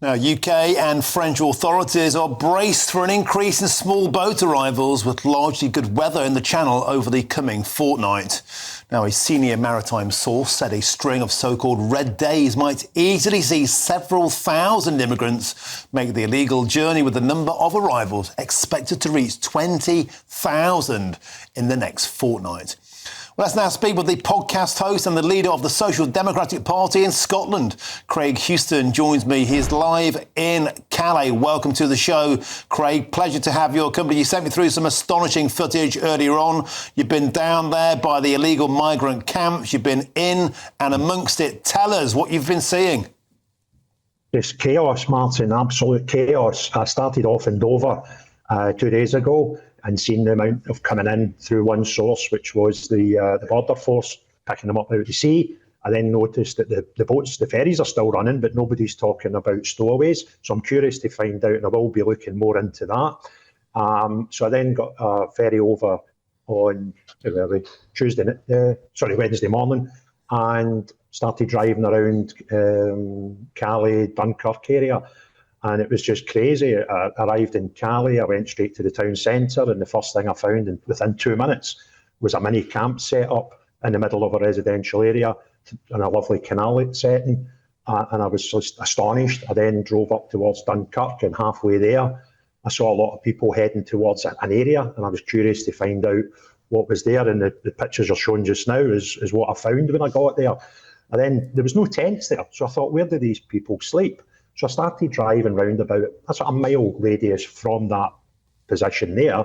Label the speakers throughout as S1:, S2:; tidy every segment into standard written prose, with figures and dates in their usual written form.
S1: Now, UK and French authorities are braced for an increase in small boat arrivals with largely good weather in the Channel over the coming fortnight. Now, a senior maritime source said a string of so-called red days might easily see several thousand immigrants make the illegal journey, with the number of arrivals expected to reach 20,000 in the next fortnight. Well, let's now speak with the podcast host and the leader of the Social Democratic Party in Scotland. Craig Houston joins me. He is live in Calais. Welcome to the show, Craig. Pleasure to have your company. You sent me through some astonishing footage earlier on. You've been down there by the illegal migrant camps. You've been in and amongst it. Tell us what you've been seeing.
S2: It's chaos, Martin, absolute chaos. I started off in Dover 2 days ago and seen the amount of coming in through one source, which was the border force picking them up out of the sea. I then noticed that the boats, the ferries are still running, but nobody's talking about stowaways. So I'm curious to find out, and I will be looking more into that. So I then got a ferry over on Wednesday morning, and started driving around Calais, Dunkirk area. And it was just crazy. I arrived in Calais, I went straight to the town centre, and the first thing I found within 2 minutes was a mini camp set up in the middle of a residential area in a lovely canal setting. And I was just astonished. I then drove up towards Dunkirk, and halfway there, I saw a lot of people heading towards an area, and I was curious to find out what was there. And the pictures you're showing just now is what I found when I got there. And then there was no tents there. So I thought, where do these people sleep? So I started driving round about a sort of mile radius from that position there,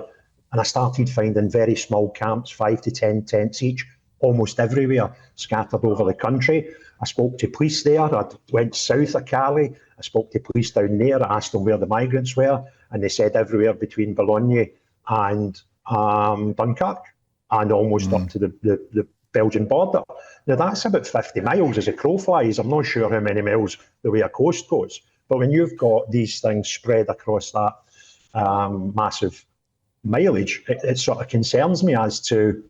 S2: and I started finding very small camps, 5 to 10 tents each, almost everywhere, scattered over the country. I spoke to police there. I went south of Calais. I spoke to police down there. I asked them where the migrants were, and they said everywhere between Boulogne and Dunkirk, and almost up to the Belgian border. Now, that's about 50 miles as a crow flies. I'm not sure how many miles the way a coast goes. But when you've got these things spread across that massive mileage, it sort of concerns me as to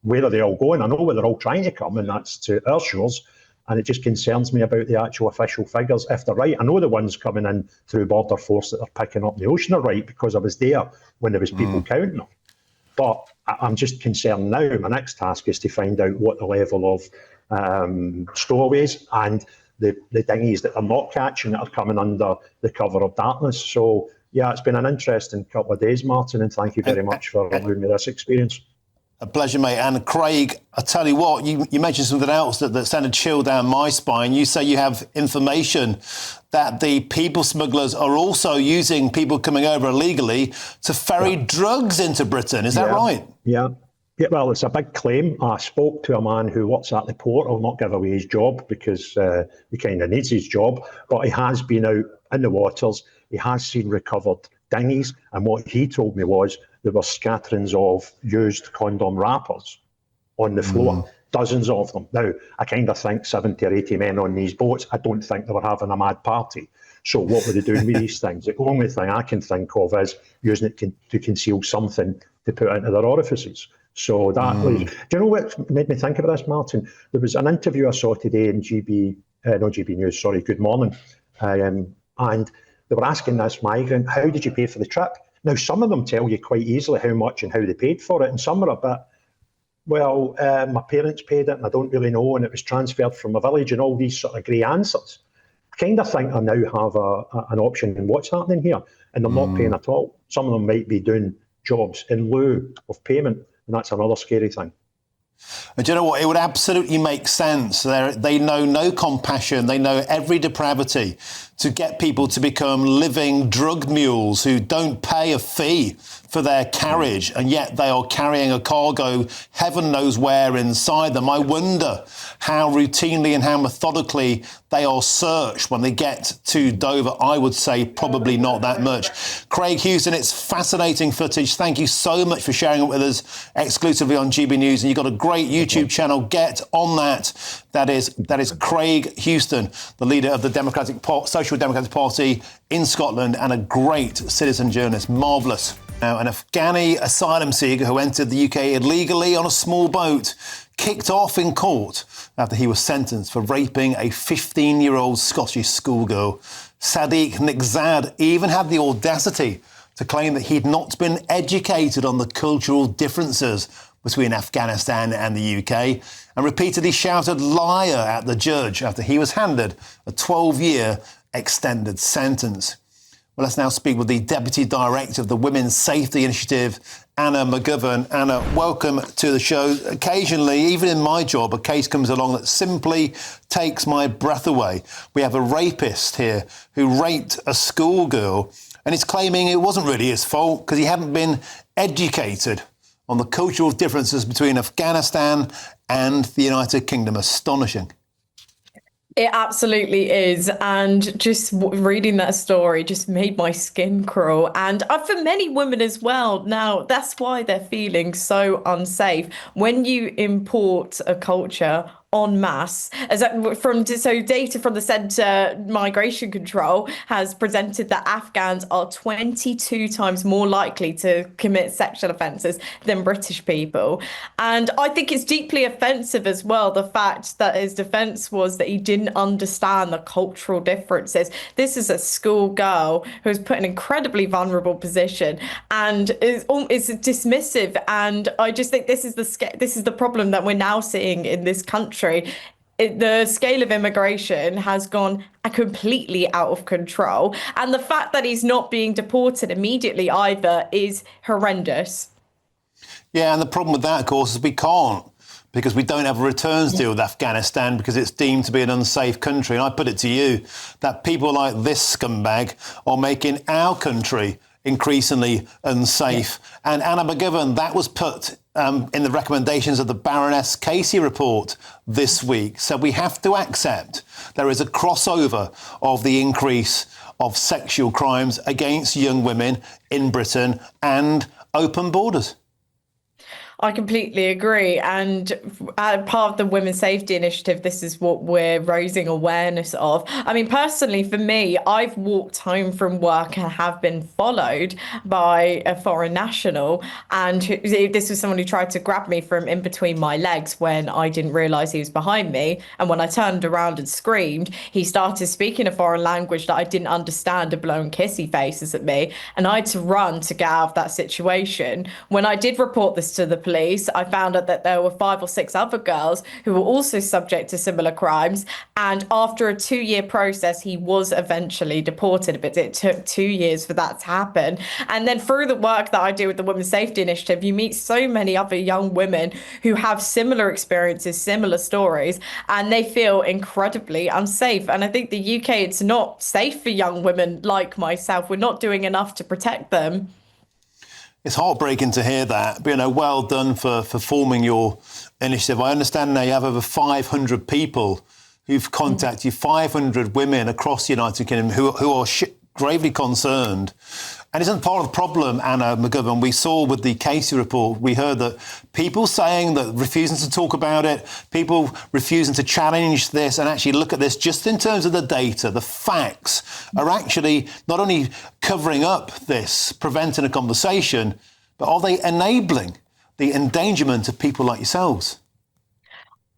S2: where are they all going. I know where they're all trying to come, and that's to our shores. And it just concerns me about the actual official figures, if they're right. I know the ones coming in through Border Force that are picking up the ocean are right, because I was there when there was people counting them. But I'm just concerned now. My next task is to find out what the level of stowaways and the dinghies that are not catching that are coming under the cover of darkness. So, yeah, it's been an interesting couple of days, Martin, and thank you very much for allowing me this experience.
S1: A pleasure, mate. And Craig, I tell you what, you mentioned something else that sent a chill down my spine. You say you have information that the people smugglers are also using people coming over illegally to ferry drugs into Britain. Is that right?
S2: Yeah, well, it's a big claim. I spoke to a man who works at the port. I'll not give away his job because he kind of needs his job, but he has been out in the waters. He has seen recovered dinghies, and what he told me was there were scatterings of used condom wrappers on the floor, dozens of them. Now, I kind of think 70 or 80 men on these boats. I don't think they were having a mad party. So what were they doing with these things? The only thing I can think of is using it to conceal something to put into their orifices. So that was, do you know what made me think of this, Martin? There was an interview I saw today in GB News, Good Morning. And they were asking this migrant, how did you pay for the trip? Now, some of them tell you quite easily how much and how they paid for it, and some are a bit, well, my parents paid it and I don't really know, and it was transferred from a village, and all these sort of grey answers. I kind of think I now have an option in what's happening here, and they're not paying at all. Some of them might be doing jobs in lieu of payment, and that's another scary thing.
S1: And do you know what? It would absolutely make sense. They know no compassion. They know every depravity to get people to become living drug mules who don't pay a fee for their carriage, and yet they are carrying a cargo heaven knows where inside them. I wonder how routinely and how methodically they are searched when they get to Dover. I would say probably not that much. Craig Houston, it's fascinating footage. Thank you so much for sharing it with us exclusively on GB News. And you've got a great YouTube channel. Get on that. That is Craig Houston, the leader of the Social Democratic Party in Scotland, and a great citizen journalist. Marvellous. Now, an Afghani asylum seeker who entered the UK illegally on a small boat kicked off in court after he was sentenced for raping a 15-year-old Scottish schoolgirl. Sadiq Niqzad even had the audacity to claim that he'd not been educated on the cultural differences between Afghanistan and the UK, and repeatedly shouted liar at the judge after he was handed a 12-year extended sentence. Well, let's now speak with the Deputy Director of the Women's Safety Initiative, Anna McGovern. Anna, welcome to the show. Occasionally, even in my job, a case comes along that simply takes my breath away. We have a rapist here who raped a schoolgirl, and he's claiming it wasn't really his fault because he hadn't been educated on the cultural differences between Afghanistan and the United Kingdom. Astonishing.
S3: It absolutely is. And just reading that story just made my skin crawl. And for many women as well, now that's why they're feeling so unsafe. When you import a culture en masse, so data from the Centre Migration Control has presented that Afghans are 22 times more likely to commit sexual offences than British people. And I think it's deeply offensive as well, the fact that his defence was that he didn't understand the cultural differences. This is a schoolgirl who was put in an incredibly vulnerable position and is dismissive. And I just think this is the problem that we're now seeing in this country. The scale of immigration has gone completely out of control. And the fact that he's not being deported immediately either is horrendous.
S1: Yeah, and the problem with that, of course, is we can't, because we don't have a returns deal with Afghanistan because it's deemed to be an unsafe country. And I put it to you that people like this scumbag are making our country increasingly unsafe. Yeah. And Anna McGovern, that was put in the recommendations of the Baroness Casey report this week. So we have to accept there is a crossover of the increase of sexual crimes against young women in Britain and open borders.
S3: I completely agree. And part of the Women's Safety Initiative, this is what we're raising awareness of. I mean, personally, for me, I've walked home from work and have been followed by a foreign national. And this was someone who tried to grab me from in between my legs when I didn't realise he was behind me. And when I turned around and screamed, he started speaking a foreign language that I didn't understand and blowing kissy faces at me. And I had to run to get out of that situation. When I did report this to the police, I found out that there were 5 or 6 other girls who were also subject to similar crimes. And after a 2-year process, he was eventually deported, but it took 2 years for that to happen. And then through the work that I do with the Women's Safety Initiative, you meet so many other young women who have similar experiences, similar stories, and they feel incredibly unsafe. And I think the UK, it's not safe for young women like myself. We're not doing enough to protect them.
S1: It's heartbreaking to hear that, but, well done for forming your initiative. I understand now you have over 500 people who've contacted you, 500 women across the United Kingdom who are gravely concerned. And isn't part of the problem, Anna McGovern, we saw with the Casey report, we heard that people saying that refusing to talk about it, people refusing to challenge this and actually look at this just in terms of the data, the facts, are actually not only covering up this, preventing a conversation, but are they enabling the endangerment of people like yourselves?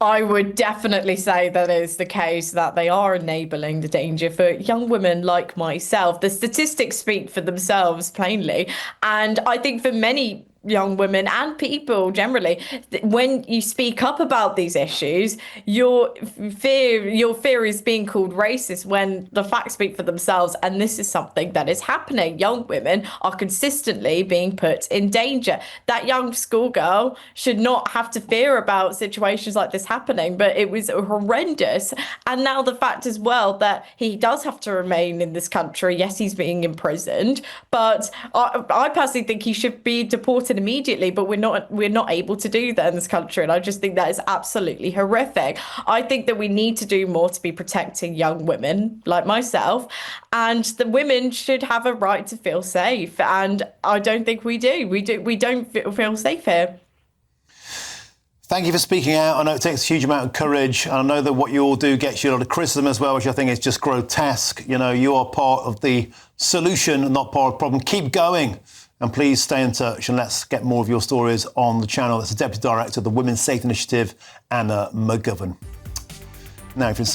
S3: I would definitely say that is the case, that they are enabling the danger for young women like myself. The statistics speak for themselves plainly. And I think for many young women and people generally, when you speak up about these issues, your fear is being called racist when the facts speak for themselves. And this is something that is happening. Young women are consistently being put in danger. That young schoolgirl should not have to fear about situations like this happening, but it was horrendous. And now the fact as well that he does have to remain in this country. Yes, he's being imprisoned, but I personally think he should be deported immediately, but we're not able to do that in this country, and I just think that is absolutely horrific. I think that we need to do more to be protecting young women like myself, and the women should have a right to feel safe, and I don't think we do. We don't feel safe here.
S1: Thank you for speaking out. I know it takes a huge amount of courage. And I know that what you all do gets you a lot of criticism as well, which I think is just grotesque. You are part of the solution and not part of the problem. Keep going. And please stay in touch and let's get more of your stories on the channel. That's the Deputy Director of the Women's Safety Initiative, Anna McGovern. Now, if you're